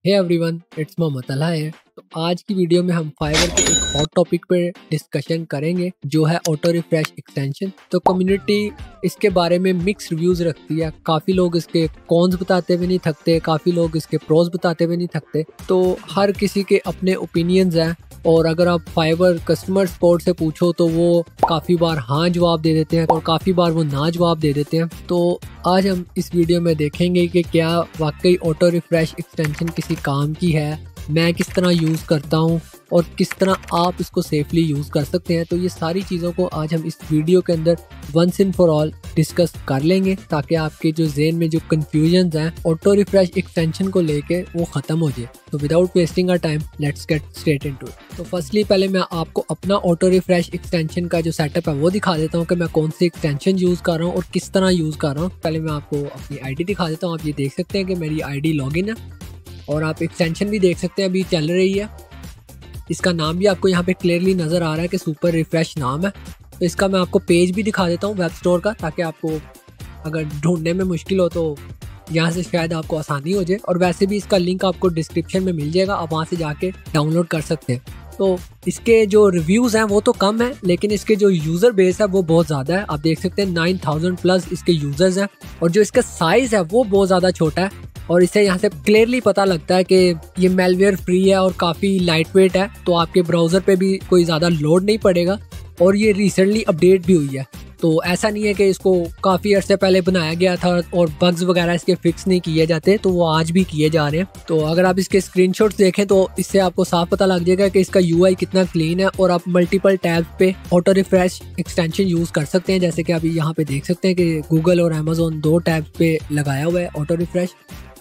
Hey everyone, it's Mohammad Talha है। तो आज की वीडियो में हम फाइवर के एक हॉट टॉपिक पे डिस्कशन करेंगे जो है ऑटो रिफ्रेश एक्सटेंशन। तो कम्युनिटी इसके बारे में मिक्स रिव्यूज रखती है। काफ़ी लोग इसके कॉन्स बताते हुए नहीं थकते, काफ़ी लोग इसके प्रोज बताते हुए नहीं थकते। तो हर किसी के अपने ओपिनियंस हैं और अगर आप फाइवर कस्टमर सपोर्ट से पूछो तो वो काफ़ी बार हाँ जवाब दे देते हैं और काफ़ी बार वो ना जवाब दे देते हैं। तो आज हम इस वीडियो में देखेंगे कि क्या वाकई ऑटो रिफ्रेश एक्सटेंशन किसी काम की है, मैं किस तरह यूज़ करता हूँ और किस तरह आप इसको सेफली यूज़ कर सकते हैं। तो ये सारी चीज़ों को आज हम इस वीडियो के अंदर once and for all discuss कर लेंगे ताकि आपके जो ज़हन में जो कन्फ्यूजन्स हैं ऑटो रिफ्रेश एक्सटेंशन को लेके वो ख़त्म हो जाए। तो without wasting our time let's get straight into it. तो फर्स्टली पहले मैं आपको अपना ऑटो रिफ्रेश एक्सटेंशन का जो सेटअप है वो दिखा देता हूँ कि मैं कौन सी एक्सटेंशन यूज़ कर रहा हूँ और किस तरह यूज़ कर रहा हूँ। पहले मैं आपको अपनी आईडी दिखा देता हूँ। आप ये देख सकते हैं कि मेरी आईडी लॉगिन है और आप एक्सटेंशन भी देख सकते हैं अभी चल रही है। इसका नाम भी आपको यहाँ पे क्लियरली नज़र आ रहा है कि सुपर रिफ्रेश नाम है। तो इसका मैं आपको पेज भी दिखा देता हूँ वेब स्टोर का, ताकि आपको अगर ढूंढने में मुश्किल हो तो यहाँ से शायद आपको आसानी हो जाए। और वैसे भी इसका लिंक आपको डिस्क्रिप्शन में मिल जाएगा, आप वहाँ से जाके डाउनलोड कर सकते हैं। तो इसके जो रिव्यूज़ हैं वो तो कम है, लेकिन इसके जो यूज़र बेस है वो बहुत ज़्यादा है। आप देख सकते हैं 9000 प्लस इसके यूज़र्स हैं और जो इसका साइज़ है वो बहुत ज़्यादा छोटा है। और इससे यहाँ से क्लियरली पता लगता है कि ये मेलवेयर फ्री है और काफ़ी लाइट वेट है, तो आपके ब्राउज़र पे भी कोई ज़्यादा लोड नहीं पड़ेगा। और ये रिसेंटली अपडेट भी हुई है, तो ऐसा नहीं है कि इसको काफ़ी अर्से पहले बनाया गया था और बग्स वगैरह इसके फिक्स नहीं किए जाते, तो वो आज भी किए जा रहे हैं। तो अगर आप इसके स्क्रीनशॉट्स देखें तो इससे आपको साफ पता लग जाएगा कि इसका यूआई कितना क्लीन है और आप मल्टीपल टैब्स पे ऑटो रिफ्रेश एक्सटेंशन यूज़ कर सकते हैं। जैसे कि अभी यहाँ पे देख सकते हैं कि गूगल और अमेजोन दो टैब्स पे लगाया हुआ है ऑटो रिफ्रेश।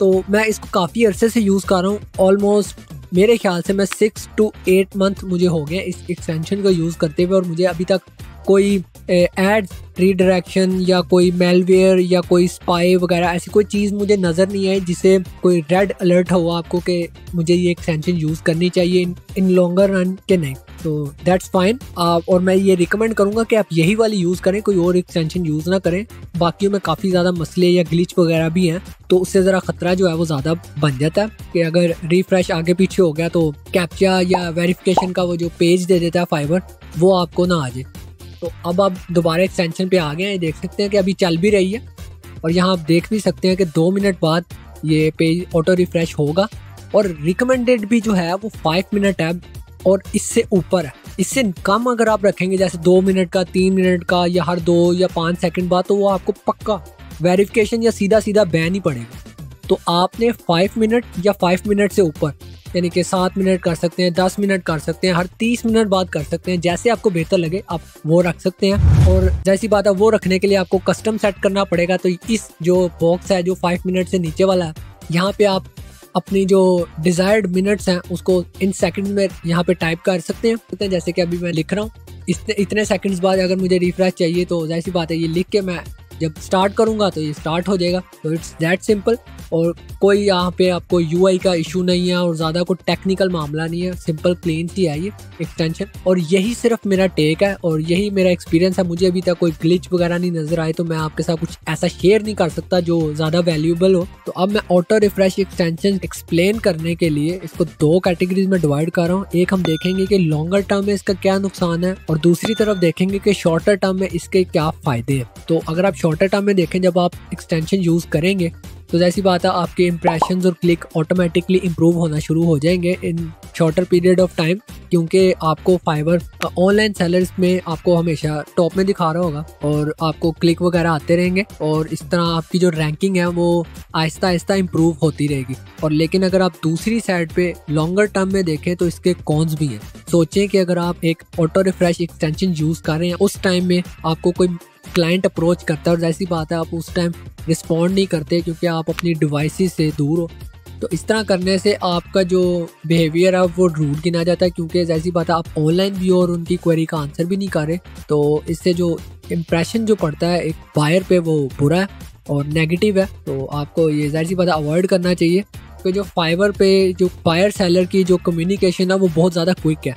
तो मैं इसको काफ़ी अरसे से यूज़ कर रहा हूँ, ऑलमोस्ट मेरे ख्याल से मैं 6 to 8 मंथ मुझे हो गए इस एक्सटेंशन को यूज़ करते हुए और मुझे अभी तक कोई एड्स रीडायरेक्शन या कोई मेलवेयर या कोई स्पाई वगैरह ऐसी कोई चीज़ मुझे नज़र नहीं आई जिसे कोई रेड अलर्ट हो आपको कि मुझे ये एक्सटेंशन यूज़ करनी चाहिए इन लॉन्गर रन के नहीं। तो दैट्स फाइन। और मैं ये रिकमेंड करूँगा कि आप यही वाली यूज़ करें, कोई और एक्सटेंशन यूज़ ना करें। बाकियों में काफ़ी ज़्यादा मसले या ग्लिच वगैरह भी हैं, तो उससे ज़रा ख़तरा जो है वो ज़्यादा बन जाता है कि अगर रिफ्रेश आगे पीछे हो गया तो कैप्चा या वेरिफिकेशन का वो जो पेज दे देता है फाइवर वो आपको ना आ जाए। तो अब आप दोबारा एक्सटेंशन पे आ गए हैं, देख सकते हैं कि अभी चल भी रही है और यहाँ आप देख भी सकते हैं कि 2 मिनट बाद ये पेज ऑटो रिफ्रेश होगा। और रिकमेंडेड भी जो है वो 5 मिनट है और इससे ऊपर है। इससे कम अगर आप रखेंगे जैसे 2 मिनट का, 3 मिनट का या हर 2 या 5 सेकंड बाद, तो वो आपको पक्का वेरिफिकेशन या सीधा सीधा बैन ही पड़ेगा। तो आपने 5 मिनट या 5 मिनट से ऊपर यानी कि 7 मिनट कर सकते हैं, 10 मिनट कर सकते हैं, हर 30 मिनट बाद कर सकते हैं, जैसे आपको बेहतर लगे आप वो रख सकते हैं। और जैसी बात है वो रखने के लिए आपको कस्टम सेट करना पड़ेगा। तो इस जो बॉक्स है जो 5 मिनट से नीचे वाला है, यहाँ पे आप अपनी जो डिज़ायर्ड मिनट्स हैं उसको इन सेकंड में यहाँ पे टाइप कर सकते हैं। जैसे कि अभी मैं लिख रहा हूँ इतने सेकंड्स बाद अगर मुझे रिफ्रेश चाहिए तो जाहिर सी बात है ये लिख के मैं जब स्टार्ट करूँगा तो ये स्टार्ट हो जाएगा। तो इट्स दैट सिंपल और कोई यहाँ पे आपको यूआई का इशू नहीं है और ज़्यादा कोई टेक्निकल मामला नहीं है, सिंपल क्लीन सी है ये एक्सटेंशन। और यही सिर्फ मेरा टेक है और यही मेरा एक्सपीरियंस है। मुझे अभी तक कोई ग्लिच वगैरह नहीं नज़र आए, तो मैं आपके साथ कुछ ऐसा शेयर नहीं कर सकता जो ज़्यादा वैल्यूएबल हो। तो अब मैं ऑटो रिफ्रेश एक्सटेंशन एक्सप्लेन करने के लिए इसको 2 कैटेगरीज में डिवाइड कर रहा हूँ। एक हम देखेंगे कि लॉन्गर टर्म में इसका क्या नुकसान है और दूसरी तरफ देखेंगे कि शॉर्टर टर्म में इसके क्या फ़ायदे हैं। तो अगर आप शॉर्टर टर्म में देखें, जब आप एक्सटेंशन यूज़ करेंगे तो जैसी बात है आपके इंप्रेशंस और क्लिक ऑटोमेटिकली इंप्रूव होना शुरू हो जाएंगे इन शॉर्टर पीरियड ऑफ टाइम, क्योंकि आपको फाइवर ऑनलाइन सेलर्स में आपको हमेशा टॉप में दिखा रहा होगा और आपको क्लिक वगैरह आते रहेंगे और इस तरह आपकी जो रैंकिंग है वो आहिस्ता आहिस्ता इंप्रूव होती रहेगी। और लेकिन अगर आप दूसरी साइड पे लॉन्गर टर्म में देखें तो इसके कॉन्स भी हैं। सोचें कि अगर आप एक ऑटो रिफ्रेश एक्सटेंशन यूज़ कर रहे हैं, उस टाइम में आपको कोई क्लाइंट अप्रोच करता है और जैसी बात है आप उस टाइम रिस्पॉन्ड नहीं करते क्योंकि आप अपनी डिवाइसेस से दूर हो, तो इस तरह करने से आपका जो बिहेवियर है वो रूड गिना जाता है, क्योंकि जैसी बात है आप ऑनलाइन भी हो और उनकी क्वेरी का आंसर भी नहीं कर रहे। तो इससे जो इम्प्रेशन जो पड़ता है एक बायर पे वो बुरा है और नेगेटिव है। तो आपको ये जाहिर सी बात है अवॉइड करना चाहिए, क्योंकि जो फाइवर पे जो बायर सेलर की जो कम्युनिकेशन है वो बहुत ज़्यादा क्विक है।